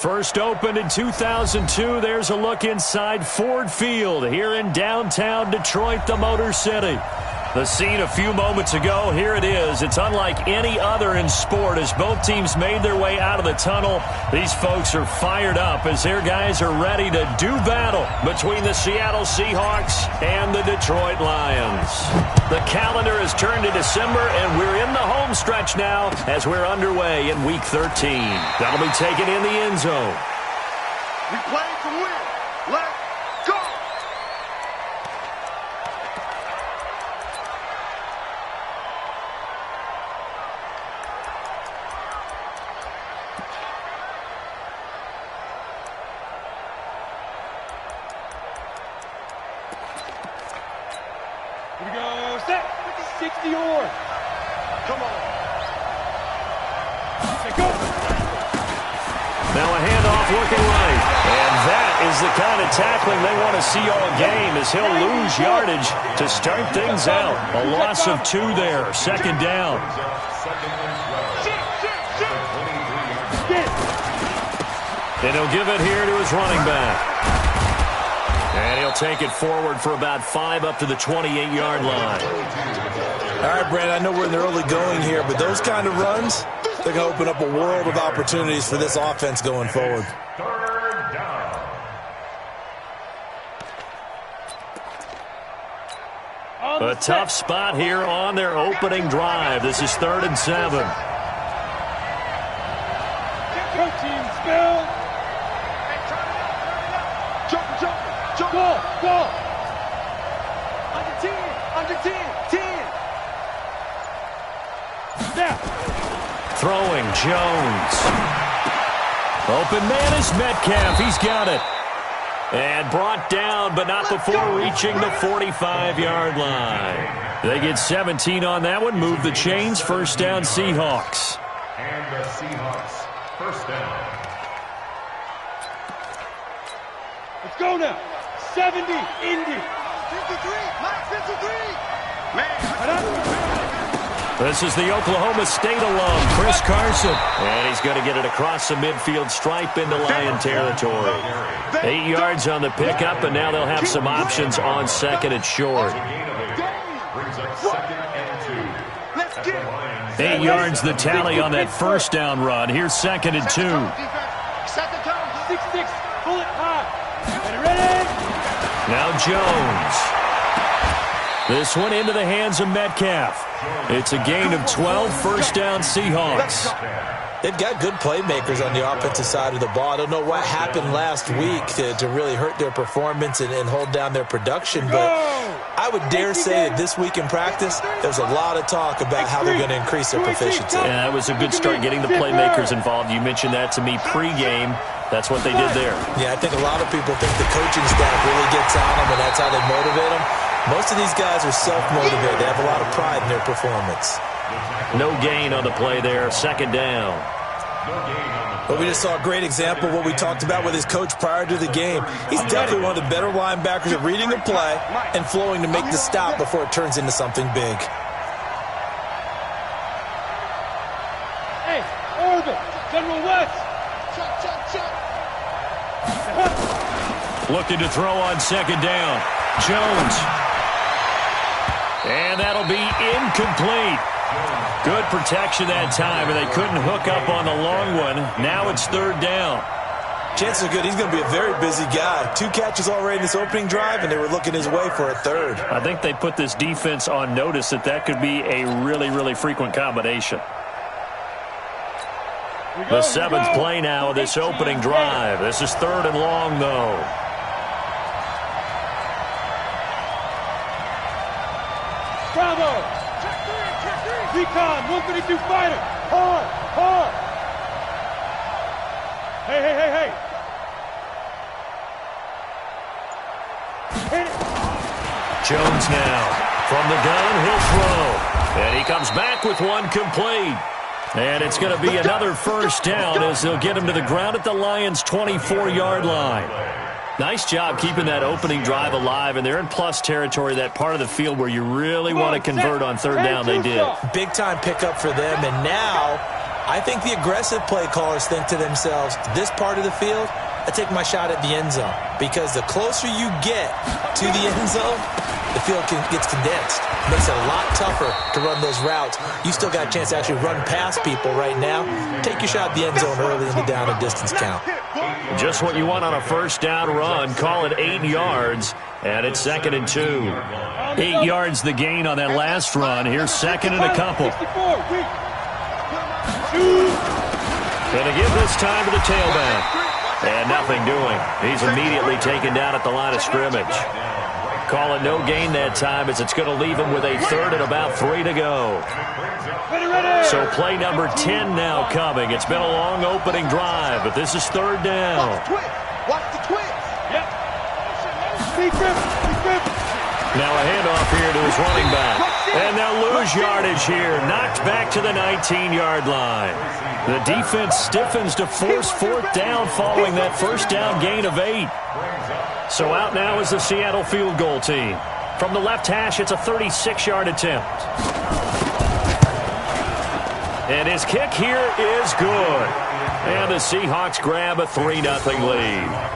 First opened in 2002, there's a look inside Ford Field here in downtown Detroit, the Motor City. The scene a few moments ago, here it is. It's unlike any other in sport as both teams made their way out of the tunnel. These folks are fired up as their guys are ready to do battle between the Seattle Seahawks and the Detroit Lions. The calendar has turned to December, and we're in the home stretch now as we're underway in Week 13. That'll be taken in the end zone. We play to win. Let's go! Here we go, set, 60 or. Come on. Say go. Now a handoff looking right. And that is the kind of tackling they want to see all game as he'll lose yardage to start things out. A loss of 2 there, second down. And he'll give it here to his running back. And he'll take it forward for about 5 up to the 28-yard line. All right, Brandon, I know we're in the early going here, but those kind of runs, they're going to open up a world of opportunities for this offense going forward. Third down. A tough spot here on their opening drive. This is 3rd and 7. Go team, spell. Jump. Go. Under 10. Now. Throwing Jones. Open man is Metcalf. He's got it. And brought down, but not before reaching the 45-yard line. They get 17 on that one. Move the chains. First down, Seahawks. And the Seahawks, first down. Let's go now. 70, Indy. 53. Man. This is the Oklahoma State alum, Chris Carson. And he's going to get it across the midfield stripe into Lion territory. 8 yards on the pickup, and now they'll have some options on second and short. Brings up 2nd and 2. Let's get it. 8 yards the tally on that first down run. Here's 2nd and 2. Set the tone. 6-6, pull it high. Ready? Now Jones. This one into the hands of Metcalf. It's a gain of 12, first down Seahawks. They've got good playmakers on the offensive side of the ball. I don't know what happened last week to really hurt their performance and hold down their production, but I would dare say that this week in practice, there's a lot of talk about how they're going to increase their proficiency. Yeah, that was a good start getting the playmakers involved. You mentioned that to me pregame. That's what they did there. Yeah, I think a lot of people think the coaching staff really gets on them, and that's how they motivate them. Most of these guys are self-motivated. They have a lot of pride in their performance. No gain on the play there, second down. But we just saw a great example of what we talked about with his coach prior to the game. He's definitely one of the better linebackers at reading a play and flowing to make the stop before it turns into something big. Hey, Orbit, General West. Looking to throw on second down. Jones. And that'll be incomplete. Good protection that time, and they couldn't hook up on the long one. Now it's 3rd down. Chances are good. He's going to be a very busy guy. 2 catches already in this opening drive, and they were looking his way for a 3rd. I think they put this defense on notice that could be a really, really frequent combination. The 7th play now of this opening drive. This is 3rd and long, though. Bravo. Recon, 152 fighter. Hard. Hey. Hit it. Jones now. From the gun, he'll throw. And he comes back with one complete. And it's going to be another first down as they'll get him to the ground at the Lions' 24-yard line. Nice job keeping that opening drive alive, and they're in plus territory, that part of the field where you really want to convert on 3rd down. They did. Big-time pickup for them, and now I think the aggressive play callers think to themselves, this part of the field, I take my shot at the end zone. Because the closer you get to the end zone, the field gets condensed. It makes it a lot tougher to run those routes. You still got a chance to actually run past people right now. Take your shot at the end zone early in the down and distance count. Just what you want on a first down run. Call it 8 yards, and it's 2nd and 2. 8 yards the gain on that last run. Here's 2nd and a couple. Going to give this time to the tailback. And nothing doing. He's immediately taken down at the line of scrimmage. Call it no gain that time as it's going to leave him with a 3rd and about 3 to go. So play number 10 now coming. It's been a long opening drive, but this is 3rd down. Watch the twist. Yep. Speed grip. Now a handoff here to his running back. And they'll lose yardage here. Knocked back to the 19-yard line. The defense stiffens to force 4th down following that first down gain of 8. So out now is the Seattle field goal team. From the left hash, it's a 36-yard attempt. And his kick here is good. And the Seahawks grab a 3-0 lead.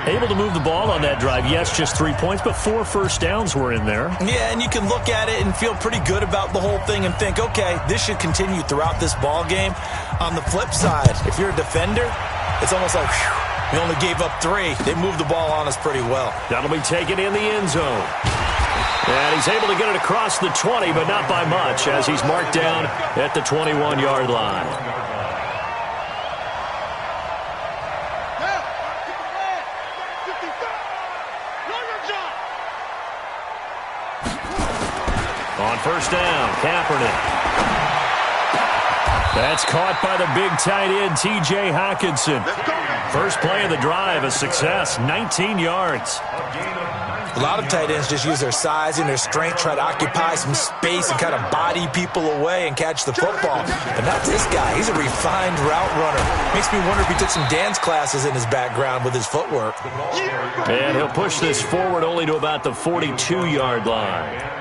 Able to move the ball on that drive. Yes, just 3 points, but 4 first downs were in there. Yeah, and you can look at it and feel pretty good about the whole thing and think, okay, this should continue throughout this ball game. On the flip side, if you're a defender, it's almost like, whew, we only gave up 3. They moved the ball on us pretty well. That'll be taken in the end zone. And he's able to get it across the 20, but not by much, as he's marked down at the 21-yard line. On first down, Kaepernick. That's caught by the big tight end, T.J. Hockenson. First play of the drive, a success, 19 yards. A lot of tight ends just use their size and their strength, try to occupy some space and kind of body people away and catch the football. But not this guy. He's a refined route runner. Makes me wonder if he took some dance classes in his background with his footwork. And he'll push this forward only to about the 42-yard line.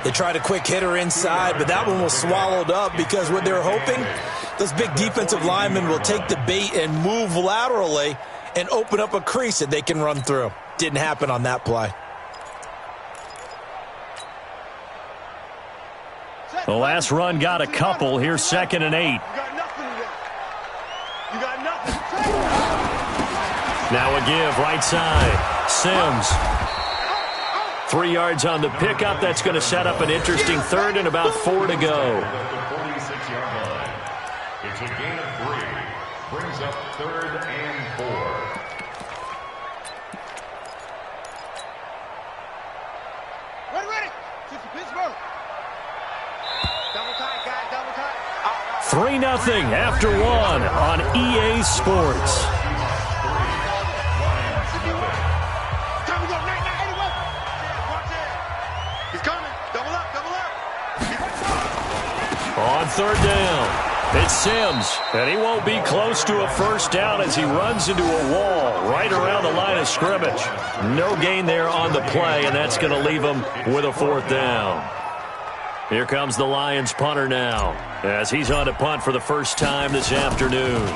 They tried a quick hitter inside, but that one was swallowed up because what they're hoping, those big defensive linemen will take the bait and move laterally and open up a crease that they can run through. Didn't happen on that play. The last run got a couple. Here's 2nd and 8. Now a give right side. Sims. 3 yards on the pickup. That's going to set up an interesting 3rd and about 4 to go. It's a gain of 3. Brings up 3rd and 4. Ready. Pittsburgh. Double tight, guys. Double tight. 3-0 after 1 on EA Sports. On 3rd down, it's Sims, and he won't be close to a first down as he runs into a wall right around the line of scrimmage. No gain there on the play, and that's going to leave him with a 4th down. Here comes the Lions punter now, as he's on to punt for the first time this afternoon.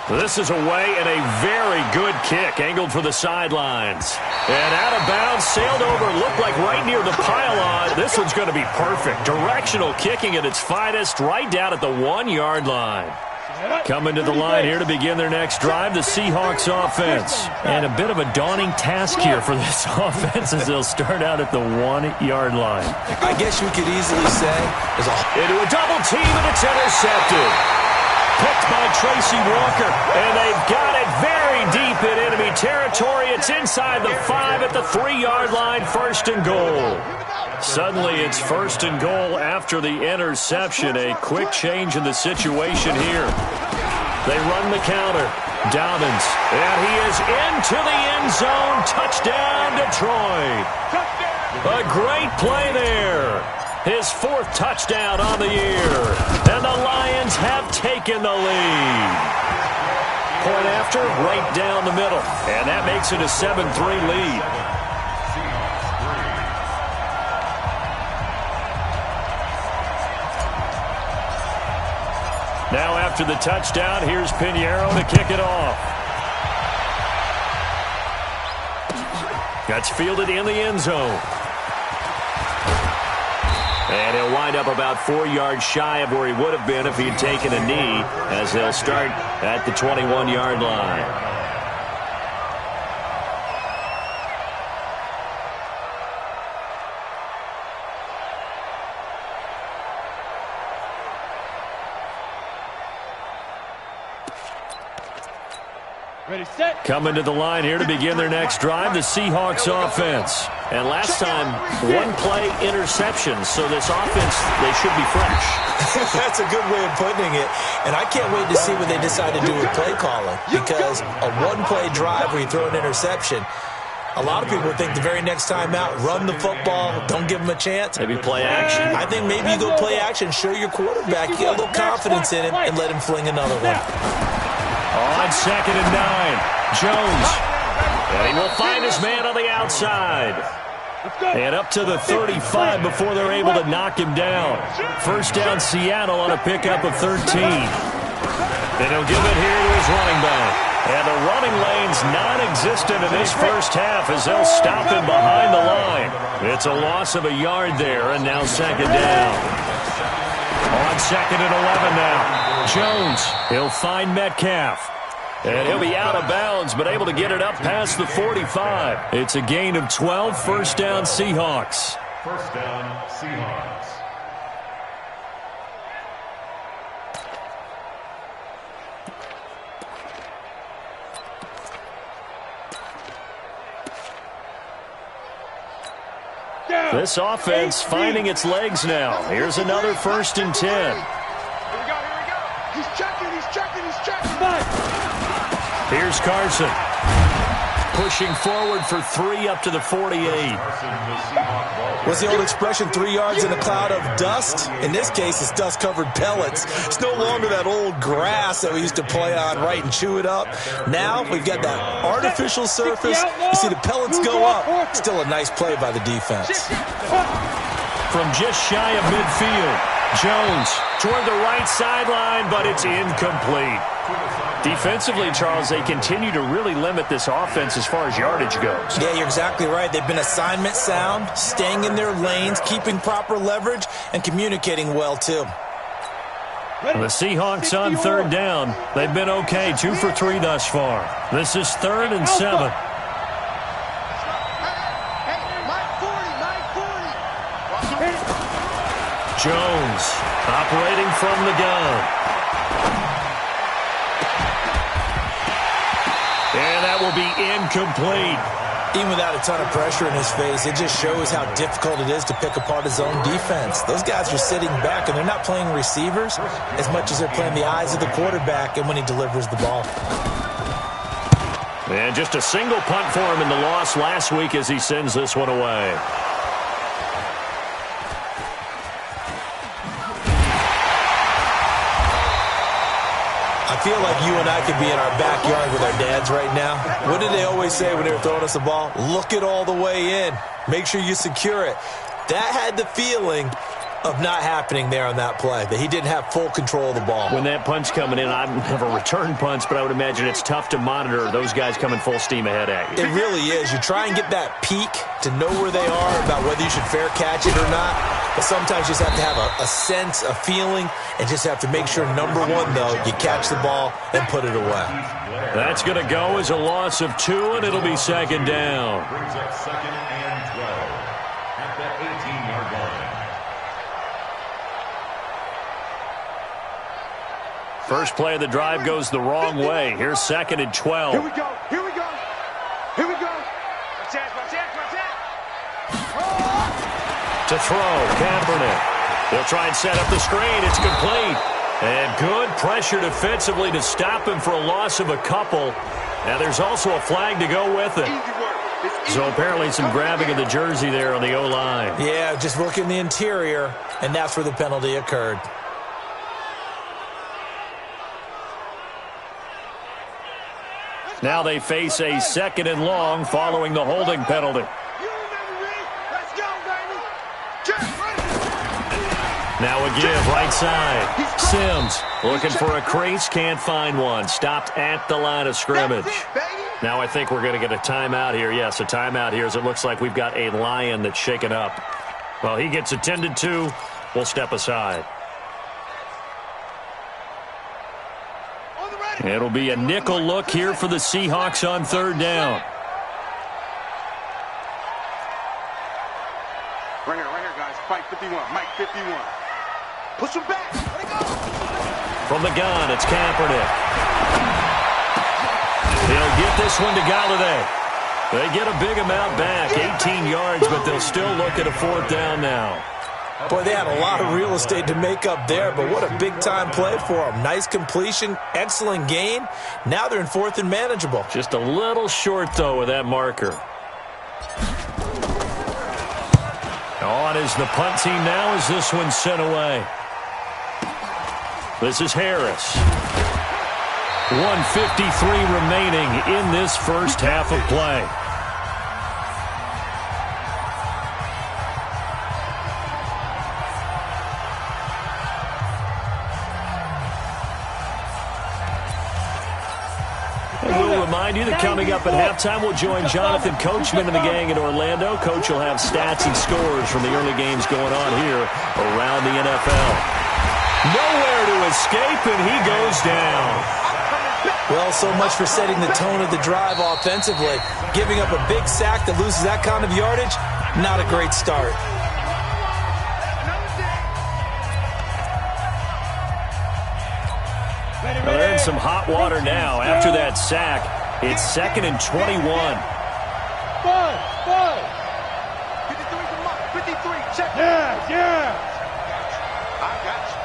This is away and a very good kick, angled for the sidelines. And out of bounds, sailed over, looked like right near the pylon. This one's going to be perfect. Directional kicking at its finest, right down at the 1-yard line. Coming to the line here to begin their next drive, the Seahawks offense. And a bit of a daunting task here for this offense as they'll start out at the 1-yard line. I guess you could easily say into a double team, and it's intercepted. Picked by Tracy Walker, and they've got it very deep in enemy territory. It's inside the 5 at the 3-yard line, 1st and goal. Suddenly it's 1st and goal after the interception. A quick change in the situation here. They run the counter. Dobbins, and he is into the end zone. Touchdown, Detroit. A great play there. His 4th touchdown on the year. And the Lions have taken the lead. Point after, right down the middle. And that makes it a 7-3 lead. Now after the touchdown, here's Pinheiro to kick it off. That's fielded in the end zone. And he'll wind up about 4 yards shy of where he would have been if he had taken a knee, as they'll start at the 21-yard line. Ready, set. Coming to the line here to begin their next drive, the Seahawks offense. And last time, one-play interception, so this offense, they should be fresh. That's a good way of putting it. And I can't wait to see what they decide to do with play calling, because a one-play drive where you throw an interception, a lot of people think the very next time out, run the football, don't give them a chance. Maybe play action. I think maybe you go play action, show your quarterback, you get a little confidence in him, and let him fling another one. On 2nd and 9, Jones. And he will find his man on the outside. And up to the 35 before they're able to knock him down. First down, Seattle on a pickup of 13. And he'll give it here to his running back. And the running lane's non-existent in this first half as they'll stop him behind the line. It's a loss of a yard there, and now 2nd down. On 2nd and 11 now. Jones, he'll find Metcalf. And he'll be out of bounds, but able to get it up past the 45. It's a gain of 12, first down Seahawks. First down, Seahawks. This offense finding its legs now. Here's another 1st and 10. Here we go. He's checking. Here's Carson. Pushing forward for 3 up to the 48. What's the old expression, 3 yards in a cloud of dust? In this case, it's dust-covered pellets. It's no longer that old grass that we used to play on, right, and chew it up. Now we've got that artificial surface. You see the pellets go up. Still a nice play by the defense. From just shy of midfield, Jones toward the right sideline, but it's incomplete. Defensively, Charles, they continue to really limit this offense as far as yardage goes. Yeah, you're exactly right. They've been assignment sound, staying in their lanes, keeping proper leverage, and communicating well, too. The Seahawks on 3rd down. They've been okay, 2 for 3 thus far. This is 3rd and 7. Jones operating from the gun. And that will be incomplete. Even without a ton of pressure in his face, it just shows how difficult it is to pick apart his own defense. Those guys are sitting back, and they're not playing receivers as much as they're playing the eyes of the quarterback and when he delivers the ball. And just a single punt for him in the loss last week as he sends this one away. I feel like you and I could be in our backyard with our dads right now. What did they always say when they were throwing us the ball? Look it all the way in. Make sure you secure it. That had the feeling of not happening there on that play, that he didn't have full control of the ball. When that punch coming in, I never return punts, but I would imagine it's tough to monitor those guys coming full steam ahead at you. It really is. You try and get that peek to know where they are, about whether you should fair catch it or not. But sometimes you just have to have a sense, a feeling, and just have to make sure, number one, though, you catch the ball and put it away. That's going to go as a loss of 2, and it'll be 2nd down. Brings up 2nd and 12 at the 18-yard line. First play of the drive goes the wrong way. Here's 2nd and 12. Here we go. To throw, Kaepernick. They'll try and set up the screen. It's complete. And good pressure defensively to stop him for a loss of a couple. Now there's also a flag to go with it. So apparently some grabbing of the jersey there on the O-line. Yeah, just look in the interior, and that's where the penalty occurred. Now they face a 2nd and long following the holding penalty. Now a give, right side. Sims looking for a crease, can't find one. Stopped at the line of scrimmage. Now I think we're going to get a timeout here. Yes, a timeout here as it looks like we've got a Lion that's shaken up. Well, he gets attended to. We'll step aside. It'll be a nickel look here for the Seahawks on third down. Right here, guys. Mike 51. Mike 51. Push him back. Let it go. From the gun, it's Kaepernick. He'll get this one to Galladay. They get a big amount back, 18 yards, but they'll still look at a fourth down now. Boy, they had a lot of real estate to make up there, but what a big-time play for them. Nice completion, excellent gain. Now they're in fourth and manageable. Just a little short, though, with that marker. On is the punt team now as this one's sent away. This is Harris. 1:53 remaining in this first half of play. We'll remind you that coming up at halftime, we'll join Jonathan Coachman and the gang in Orlando. Coach will have stats and scores from the early games going on here around the NFL. Nowhere to escape, and he goes down. Well, so much for setting the tone of the drive offensively. Giving up a big sack that loses that kind of yardage, not a great start. Well, they're in some hot water now. After that sack, it's 2nd and 21. 53, check. Yeah. I got you.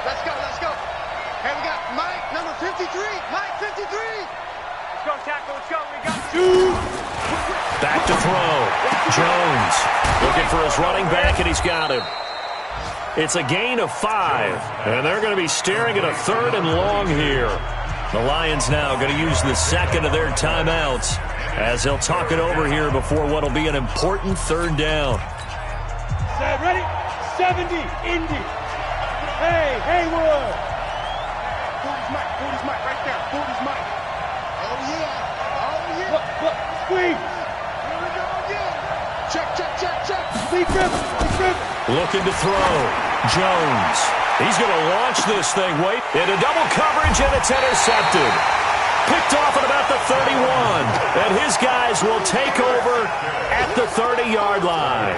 Let's go. Hey, we got Mike, number 53. Mike, 53. Let's go, tackle. Let's go. We got you. Back to throw. Jones looking for his running back, and he's got him. It's a gain of 5, and they're going to be staring at a 3rd and long here. The Lions now going to use the second of their timeouts as they'll talk it over here before what will be an important 3rd down. Set, ready? 70, Indy. Hey, Haywood. Booty's Mike, right there. Booty's Mike. Oh, yeah. Look, squeeze. Here we go again. Check. Deep grip. Looking to throw. Jones. He's going to launch this thing. Wait. Into double coverage, and it's intercepted. Picked off at about the 31. And his guys will take over at the 30-yard line.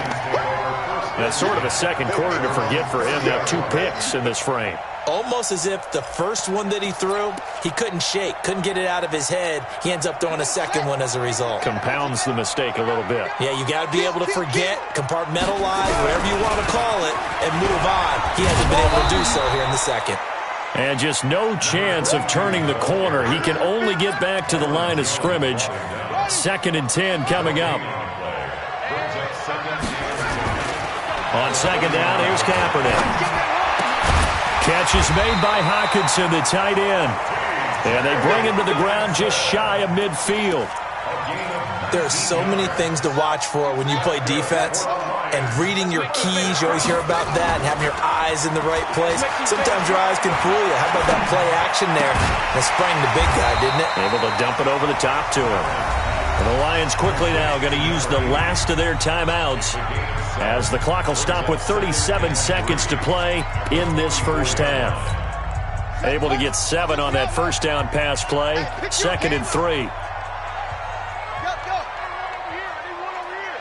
That's sort of a second quarter to forget for him. Now 2 picks in this frame. Almost as if the first one that he threw, he couldn't shake, couldn't get it out of his head. He ends up throwing a second one as a result. Compounds the mistake a little bit. Yeah, you got to be able to forget, compartmentalize, whatever you want to call it, and move on. He hasn't been able to do so here in the second. And just no chance of turning the corner. He can only get back to the line of scrimmage. 2nd and 10 coming up. On 2nd down, here's Kaepernick. Catch is made by Hockenson, the tight end. And they bring him to the ground just shy of midfield. There are so many things to watch for when you play defense. And reading your keys, you always hear about that, and having your eyes in the right place. Sometimes your eyes can fool you. How about that play action there? That sprang the big guy, didn't it? Able to dump it over the top to him. And the Lions quickly now going to use the last of their timeouts as the clock will stop with 37 seconds to play in this first half. Able to get 7 on that first down pass play. 2nd and 3. Go. Over here. I need one over here.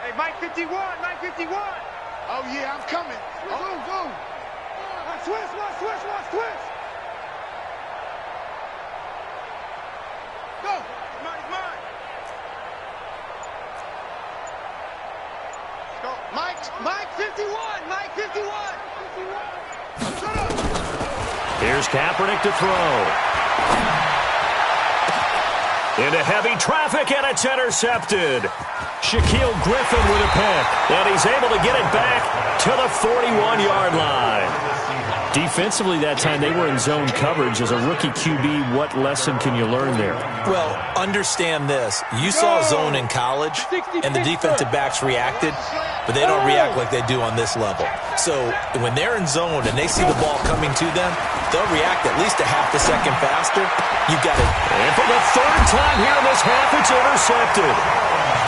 Hey, Mike 51. Oh, yeah, I'm coming. Go. Switch. Go. It's mine. Go. Mike 51. Shut up. Here's Kaepernick to throw. Into heavy traffic, and it's intercepted. Shaquille Griffin with a pick, and he's able to get it back to the 41-yard line. Defensively that time, they were in zone coverage. As a rookie QB, what lesson can you learn there? Well, understand this. You saw zone in college, and the defensive backs reacted, but they don't react like they do on this level. So when they're in zone and they see the ball coming to them, they'll react at least a half a second faster. You've got to... And for the third time here in this half, it's intercepted.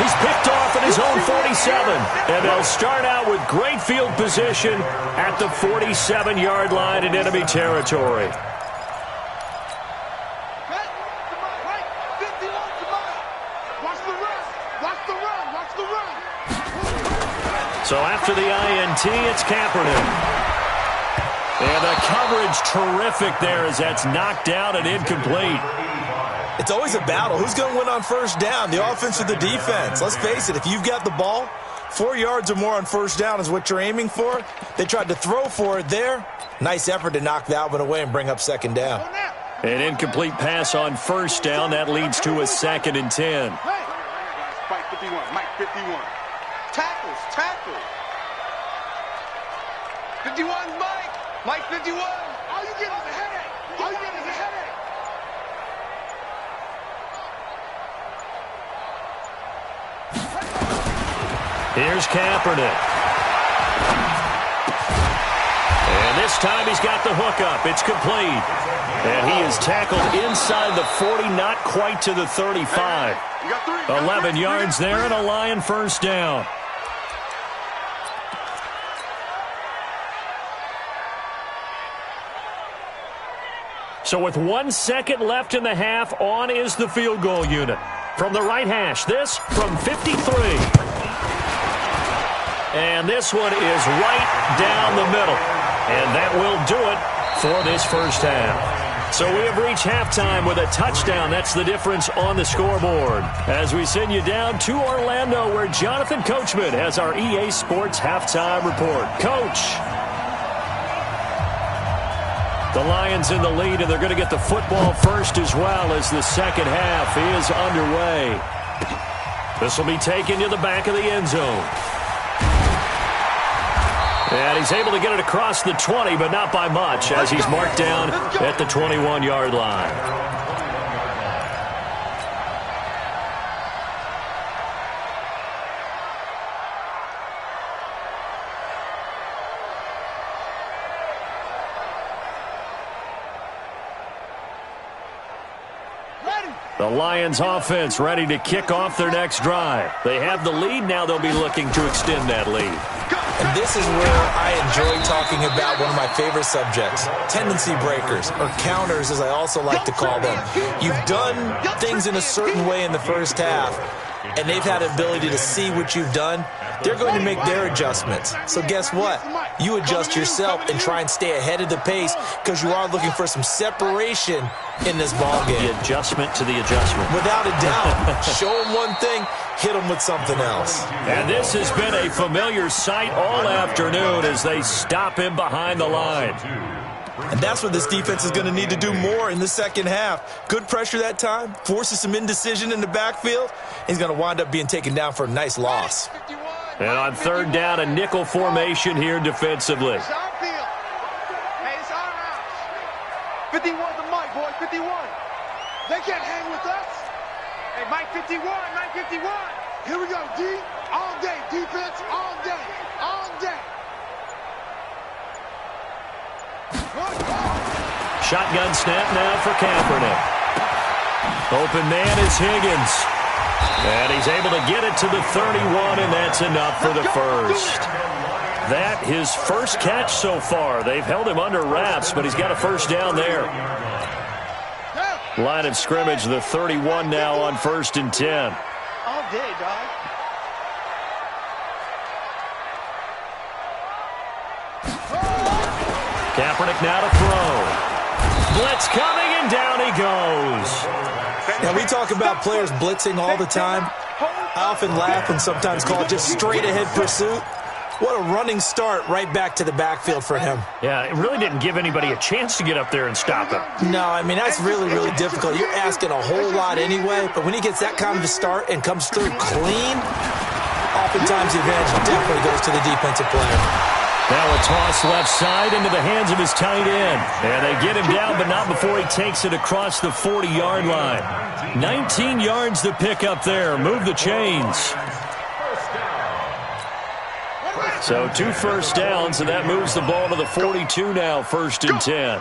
He's picked off at his own 47, and they'll start out with great field position at the 47-yard line in enemy territory. So after the INT, it's Kaepernick. And the coverage terrific there as that's knocked down and incomplete. It's always a battle. Who's going to win on first down, the offense or the defense? Let's face it, if you've got the ball, 4 yards or more on first down is what you're aiming for. They tried to throw for it there. Nice effort to knock that one away and bring up second down. An incomplete pass on first down. That leads to a 2nd and 10. Mike 51, Mike 51. Tackles. 51, Mike 51. All you get is a headache. Here's Kaepernick. And this time he's got the hookup. It's complete. And he is tackled inside the 40, not quite to the 35. 11 yards there and a Lion first down. So with 1 second left in the half, on is the field goal unit. From the right hash, this from 53. And this one is right down the middle. And that will do it for this first half. So we have reached halftime with a touchdown. That's the difference on the scoreboard. As we send you down to Orlando, where Jonathan Coachman has our EA Sports halftime report. Coach. The Lions in the lead, and they're going to get the football first as well as the second half is underway. This will be taken to the back of the end zone. And he's able to get it across the 20, but not by much, as he's marked down at the 21-yard line. The Lions offense ready to kick off their next drive. They have the lead. Now they'll be looking to extend that lead. And this is where I enjoy talking about one of my favorite subjects, tendency breakers, or counters as I also like to call them. You've done things in a certain way in the first half, and they've had the ability to see what you've done. They're going to make their adjustments. So guess what? You adjust yourself and try and stay ahead of the pace because you are looking for some separation in this ball game. The adjustment to the adjustment. Without a doubt. Show them one thing, hit them with something else. And this has been a familiar sight all afternoon as they stop him behind the line. And that's what this defense is going to need to do more in the second half. Good pressure that time, forces some indecision in the backfield. He's going to wind up being taken down for a nice loss. And on third down, a nickel formation here defensively. It's our field. Hey, it's our house. 51 to Mike, boy, 51. They can't hang with us. Hey, Mike 51, Mike 51. Here we go, D. All day, defense, all day, all day. Shotgun snap now for Kaepernick. Open man is Higgins. And he's able to get it to the 31, and that's enough for the first. That his first catch so far. They've held him under wraps, but he's got a first down there. Line of scrimmage, the 31 now on 1st and 10. All day, dog. Kaepernick now to throw. Blitz coming, and down he goes. Now, we talk about players blitzing all the time. I often laugh and sometimes call it just straight-ahead pursuit. What a running start right back to the backfield for him. Yeah, it really didn't give anybody a chance to get up there and stop him. No, I mean, that's really, really difficult. You're asking a whole lot anyway, but when he gets that kind of a start and comes through clean, oftentimes the advantage definitely goes to the defensive player. Now a toss left side into the hands of his tight end. And they get him down, but not before he takes it across the 40-yard line. 19 yards to pick up there. Move the chains. So 2 first downs, and that moves the ball to the 42 now, 1st and 10.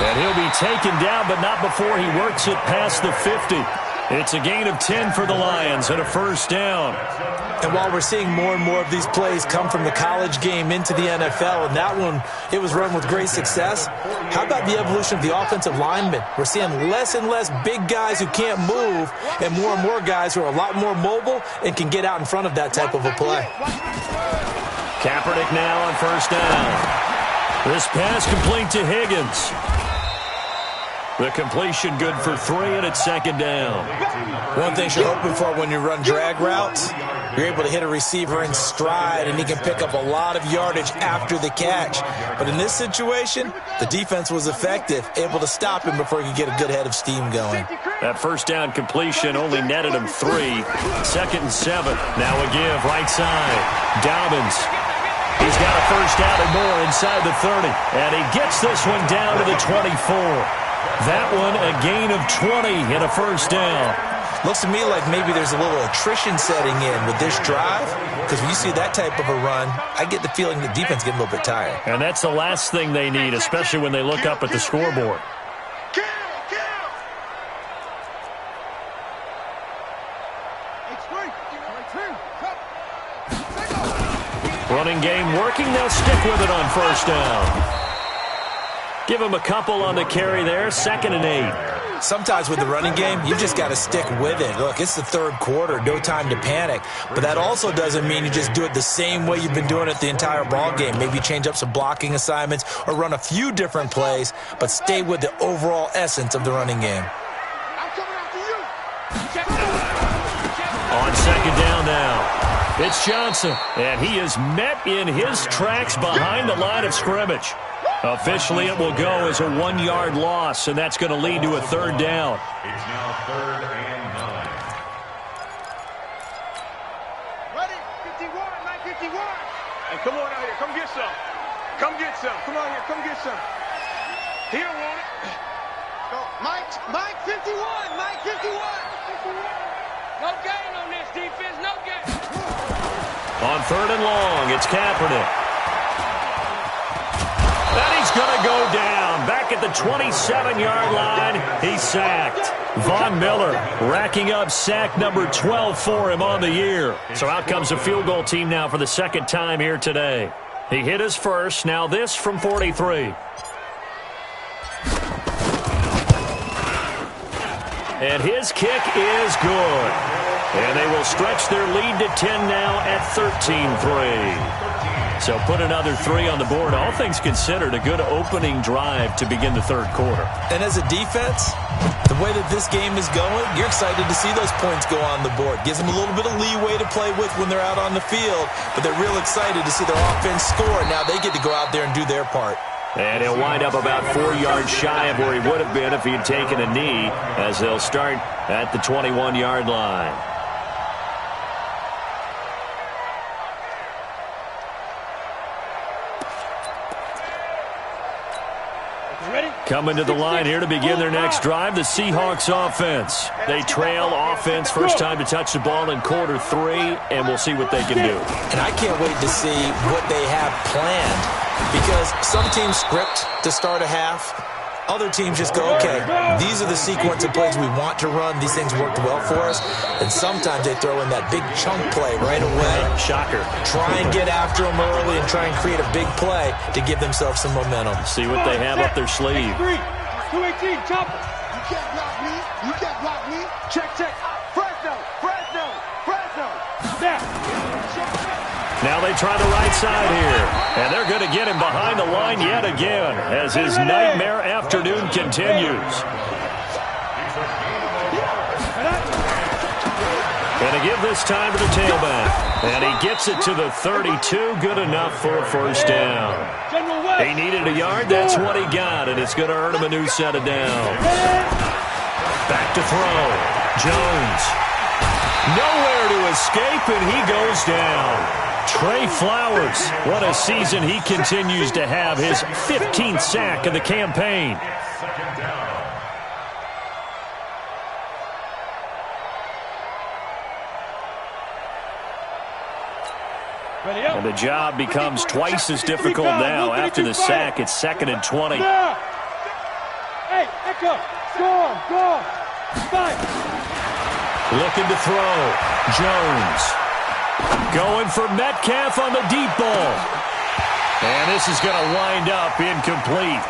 And he'll be taken down, but not before he works it past the 50. It's a gain of 10 for the Lions and a 1st down. And while we're seeing more and more of these plays come from the college game into the NFL, and that one, it was run with great success, how about the evolution of the offensive linemen? We're seeing less and less big guys who can't move and more guys who are a lot more mobile and can get out in front of that type of a play. Kaepernick now on 1st down. This pass complete to Higgins. The completion good for 3, and it's 2nd down. One thing you're hoping for when you run drag routes, you're able to hit a receiver in stride, and he can pick up a lot of yardage after the catch. But in this situation, the defense was effective, able to stop him before he could get a good head of steam going. That 1st down completion only netted him 3. 2nd and 7. Now a give right side. Dobbins. He's got a 1st down and more inside the 30. And he gets this one down to the 24. That one a gain of 20 and a 1st down. Looks to me like maybe there's a little attrition setting in with this drive, because when you see that type of a run, I get the feeling the defense getting a little bit tired. And that's the last thing they need, especially when they look up at the scoreboard. Running game working. They'll stick with it on 1st down. Give him a couple on the carry there. 2nd and 8. Sometimes with the running game, you just got to stick with it. Look, it's the 3rd quarter, no time to panic. But that also doesn't mean you just do it the same way you've been doing it the entire ball game. Maybe change up some blocking assignments or run a few different plays, but stay with the overall essence of the running game. On 2nd down now, it's Johnson, and he is met in his tracks behind the line of scrimmage. Officially, it will go as a 1-yard loss, and that's going to lead to a 3rd down. It's now 3rd and 9. Ready? 51, 951. Hey, come on out here. Come get some. Come get some. Come on here. Come get some. He don't want it. Go. Mike 51. Mike 51. No gain on this defense. No gain. On 3rd and long, it's Kaepernick. And he's going to go down. Back at the 27-yard line, he's sacked. Von Miller racking up sack number 12 for him on the year. So out comes a field goal team now for the 2nd time here today. He hit his first. Now this from 43. And his kick is good. And they will stretch their lead to 10 now at 13-3. So put another 3 on the board. All things considered, a good opening drive to begin the 3rd quarter. And as a defense, the way that this game is going, you're excited to see those points go on the board. Gives them a little bit of leeway to play with when they're out on the field, but they're real excited to see their offense score. Now they get to go out there and do their part. And he'll wind up about 4 yards shy of where he would have been if he had taken a knee, as they'll start at the 21-yard line. Coming to the line here to begin their next drive, the Seahawks offense. They trail offense, first time to touch the ball in quarter 3, and we'll see what they can do. And I can't wait to see what they have planned, because some teams script to start a half. Other teams just go, okay, these are the sequence of plays we want to run. These things worked well for us. And sometimes they throw in that big chunk play right away. Shocker. Try and get after them early and try and create a big play to give themselves some momentum. See what they have up their sleeve. 218, chopper. You can't block me. You can't block me. Check. Fresno. Snap. Now they try the right side here. And they're going to get him behind the line yet again as his nightmare afternoon continues. And a give this time to the tailback. And he gets it to the 32. Good enough for a first down. He needed a yard. That's what he got. And it's going to earn him a new set of downs. Back to throw. Jones. Nowhere to escape, and he goes down. Trey Flowers, what a season he continues to have. His 15th sack of the campaign. And the job becomes twice as difficult now. After the sack, it's 2nd and 20. Hey, Echo, go. Fight. Looking to throw. Jones. Going for Metcalf on the deep ball. And this is going to wind up incomplete.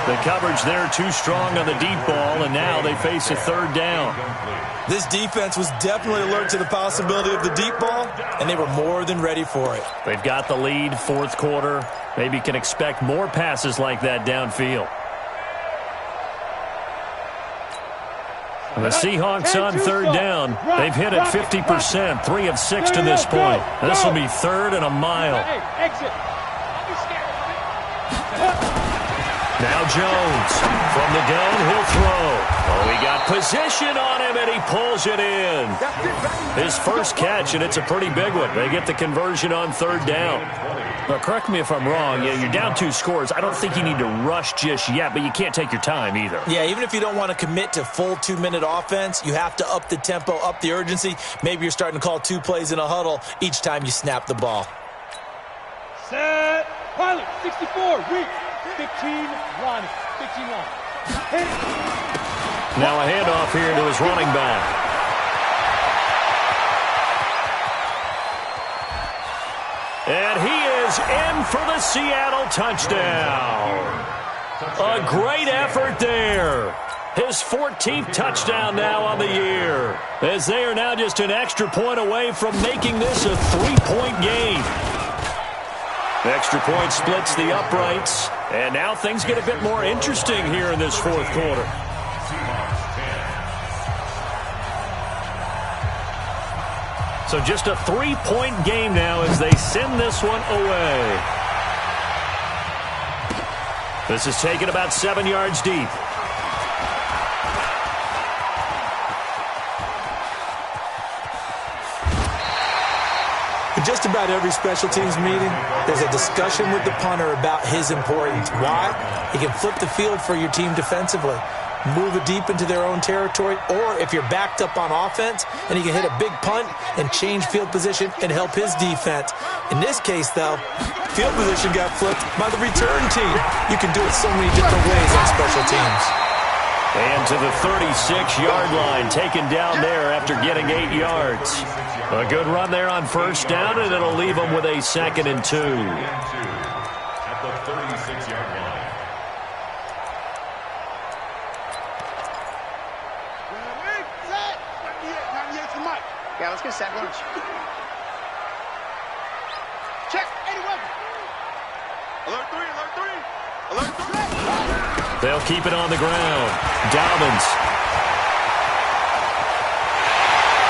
The coverage there too strong on the deep ball, and now they face a 3rd down. This defense was definitely alert to the possibility of the deep ball, and they were more than ready for it. They've got the lead, 4th quarter. Maybe can expect more passes like that downfield. The Seahawks on 3rd down. They've hit it 50%, 3 of 6 to this point. This will be 3rd and a mile. Now Jones from the gun, he'll throw. Oh, he got position on him, and he pulls it in. His first catch, and it's a pretty big one. They get the conversion on 3rd down. Now, correct me if I'm wrong. Yeah, you're down 2 scores. I don't think you need to rush just yet, but you can't take your time either. Yeah, even if you don't want to commit to full 2-minute offense, you have to up the tempo, up the urgency. Maybe you're starting to call 2 plays in a huddle each time you snap the ball. Set. Pilot, 64, weak. 15 line. Now a handoff here to his running back. And he is in for the Seattle touchdown. A great effort there. His 14th touchdown now on the year, as they are now just an extra point away from making this a 3-point game. The extra point splits the uprights, and now things get a bit more interesting here in this 4th quarter. So just a 3-point game now as they send this one away. This is taken about 7 yards deep. Just about every special teams meeting, there's a discussion with the punter about his importance. Why? He can flip the field for your team defensively, move it deep into their own territory, or if you're backed up on offense, and he can hit a big punt and change field position and help his defense. In this case, though, field position got flipped by the return team. You can do it so many different ways on special teams. And to the 36-yard line, taken down there after getting 8 yards. A good run there on 1st down, and it'll leave them with a 2nd and 2. At the 36-yard line. Yeah, let's get set lunch. Check, 81. Alert 3, alert 3. Alert 3. They'll keep it on the ground. Dobbins.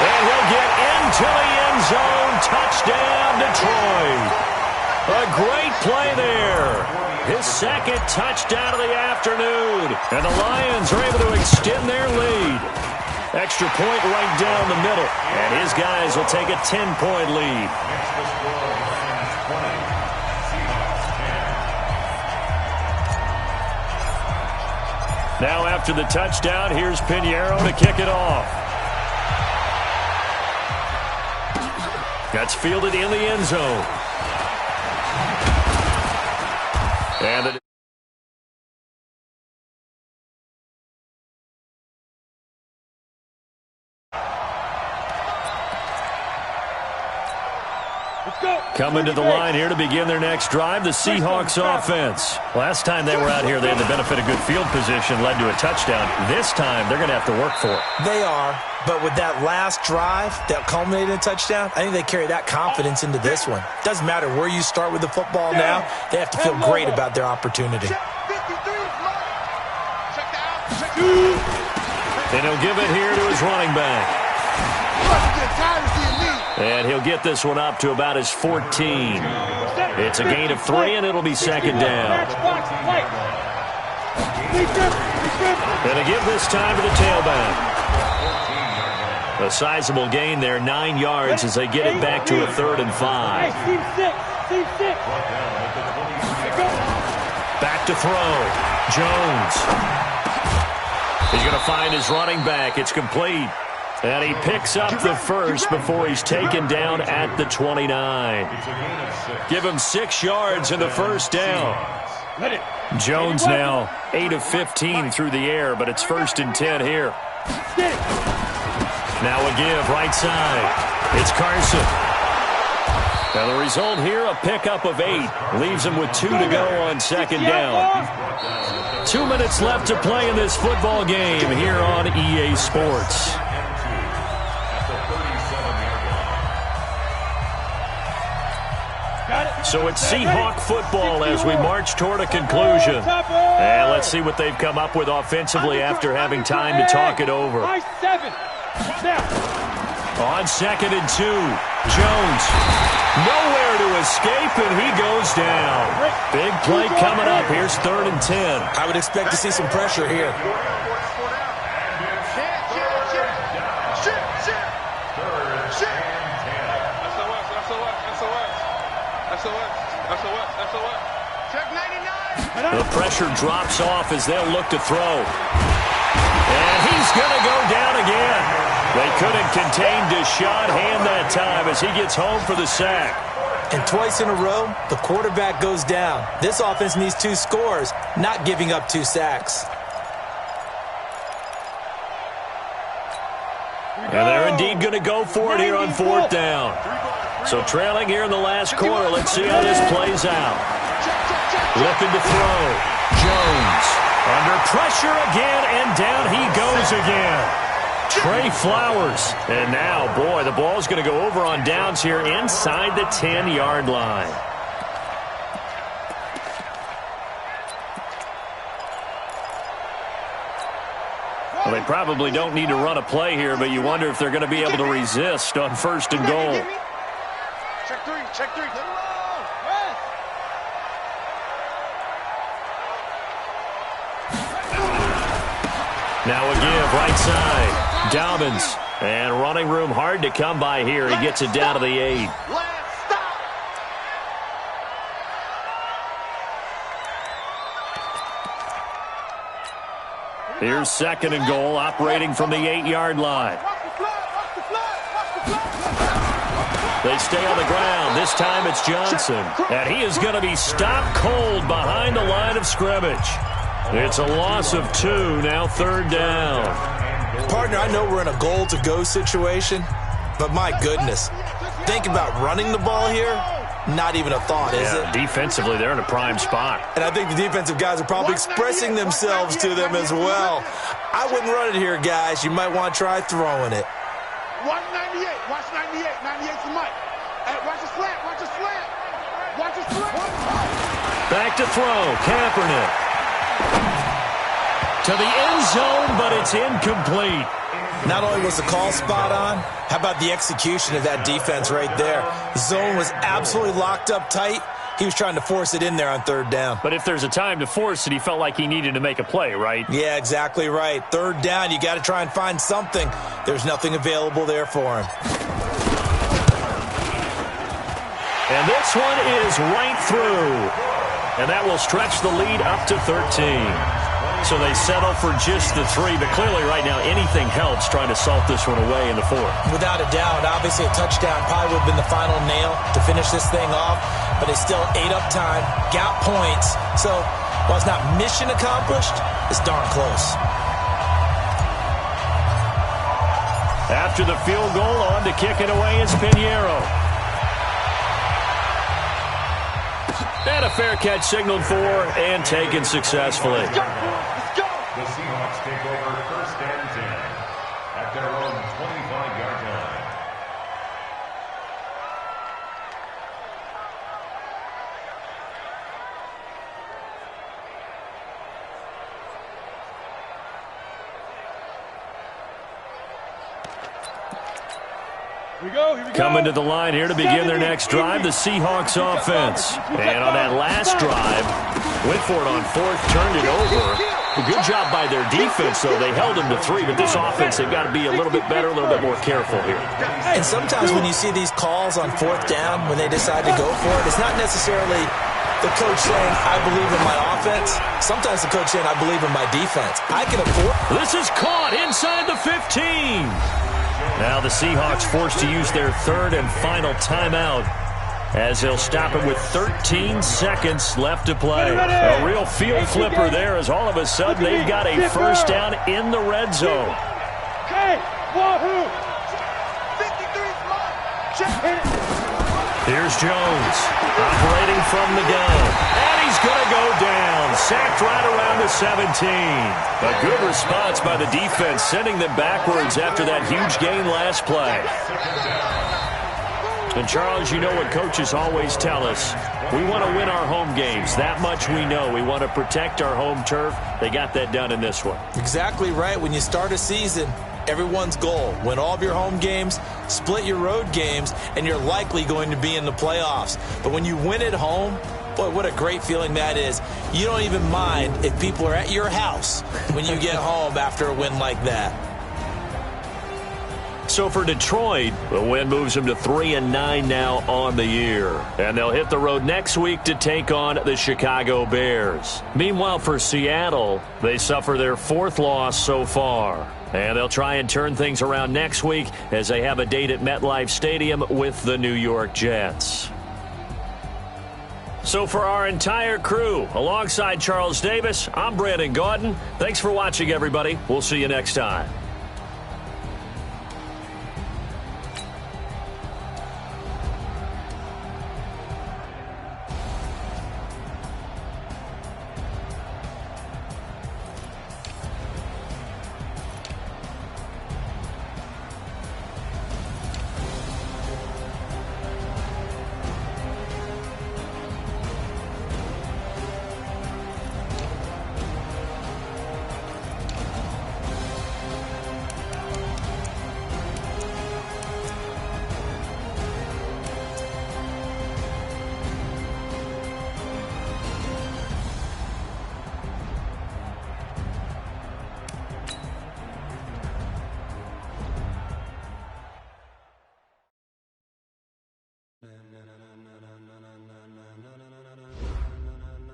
And he'll get into the end zone. Touchdown, Detroit. A great play there. His 2nd touchdown of the afternoon. And the Lions are able to extend their lead. Extra point right down the middle. And his guys will take a 10-point lead. Now after the touchdown, here's Pinheiro to kick it off. That's fielded in the end zone. And the coming to the line here to begin their next drive, the Seahawks offense. Last time they were out here, they had the benefit of good field position, led to a touchdown. This time, they're going to have to work for it. They are, but with that last drive that culminated in a touchdown, I think they carry that confidence into this one. Doesn't matter where you start with the football now, they have to feel great about their opportunity. And he'll give it here to his running back. And he'll get this one up to about his 14. It's a gain of 3, and it'll be 2nd down. Going to give this time to the tailback. A sizable gain there, 9 yards as they get it back to a 3rd and 5. Hey, team 6. Team 6. Back to throw. Jones. He's going to find his running back. It's complete. And he picks up the first before he's taken down at the 29. Give him 6 yards in the first down. Jones now 8 of 15 through the air, but it's 1st and 10 here. Now a give right side. It's Carson. Now the result here, a pickup of 8. Leaves him with 2 to go on 2nd down. 2 minutes left to play in this football game here on EA Sports. So it's Seahawk football as we march toward a conclusion. And let's see what they've come up with offensively after having time to talk it over. On 2nd and 2, Jones. Nowhere to escape, and he goes down. Big play coming up. Here's 3rd and 10. I would expect to see some pressure here. The pressure drops off as they'll look to throw. And he's going to go down again. They couldn't contain Deshaun Hand that time as he gets home for the sack. And twice in a row, the quarterback goes down. This offense needs 2 scores, not giving up 2 sacks. And they're indeed going to go for it here on 4th down. So trailing here in the last quarter, let's see how this plays out. Looking to throw. Jones under pressure again, and down he goes again. Trey Flowers. And now, boy, the ball's going to go over on downs here inside the 10-yard line. Well, they probably don't need to run a play here, but you wonder if they're going to be able to resist on 1st and goal. Check 3, check 3. Now a give, right side. Dobbins. And running room hard to come by here. He gets it down to the 8. Here's 2nd and goal, operating from the 8-yard line. They stay on the ground. This time it's Johnson. And he is going to be stopped cold behind the line of scrimmage. It's a loss of 2, now 3rd down. Partner, I know we're in a goal-to-go situation, but my goodness, think about running the ball here. Not even a thought, is it? Defensively, they're in a prime spot. And I think the defensive guys are probably expressing themselves to them as well. I wouldn't run it here, guys. You might want to try throwing it. Watch 98. Watch 98. 98's the mic. Hey, watch the slant. Watch the slant. Watch the slant. Back to throw. Kaepernick. To the end zone, but it's incomplete. Not only was the call spot on, how about the execution of that defense right there? Zone was absolutely locked up tight. He was trying to force it in there on 3rd down. But if there's a time to force it, he felt like he needed to make a play, right? Yeah, exactly right. 3rd down, you got to try and find something. There's nothing available there for him. And this one is right through. And that will stretch the lead up to 13. So they settle for just the 3, but clearly right now anything helps trying to salt this one away in the 4th. Without a doubt, obviously a touchdown probably would have been the final nail to finish this thing off, but they still ate up time, got points. So while it's not mission accomplished, it's darn close. After the field goal, on to kick it away is Pinheiro. And a fair catch signaled for and taken successfully. The Seahawks take over 1st and 10 at their own 25-yard line. Here we go. Coming to the line here to begin their next drive, the Seahawks offense. And on that last drive, went for it on 4th, turned it over. Good job by their defense, though. They held them to 3, but this offense, they've got to be a little bit better, a little bit more careful here. And sometimes when you see these calls on 4th down, when they decide to go for it, it's not necessarily the coach saying, I believe in my offense. Sometimes the coach saying, I believe in my defense. I can afford. This is caught inside the 15. Now the Seahawks forced to use their 3rd and final timeout, as they'll stop it with 13 seconds left to play. A real field flipper there, as all of a sudden they've got a first down in the red zone. Okay, wahoo! 53's mine. Check it. Here's Jones, operating from the gun. And he's going to go down. Sacked right around the 17. A good response by the defense, sending them backwards after that huge gain last play. And, Charles, you know what coaches always tell us. We want to win our home games. That much we know. We want to protect our home turf. They got that done in this one. Exactly right. When you start a season, everyone's goal, win all of your home games, split your road games, and you're likely going to be in the playoffs. But when you win at home, boy, what a great feeling that is. You don't even mind if people are at your house when you get home after a win like that. So for Detroit, the win moves them to 3-9 now on the year. And they'll hit the road next week to take on the Chicago Bears. Meanwhile, for Seattle, they suffer their 4th loss so far. And they'll try and turn things around next week as they have a date at MetLife Stadium with the New York Jets. So for our entire crew, alongside Charles Davis, I'm Brandon Gaudin. Thanks for watching, everybody. We'll see you next time.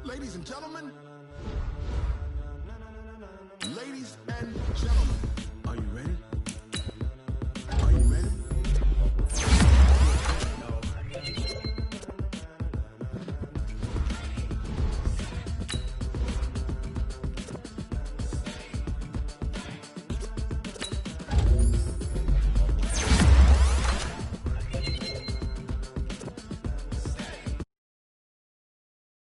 Ladies and gentlemen, are you ready?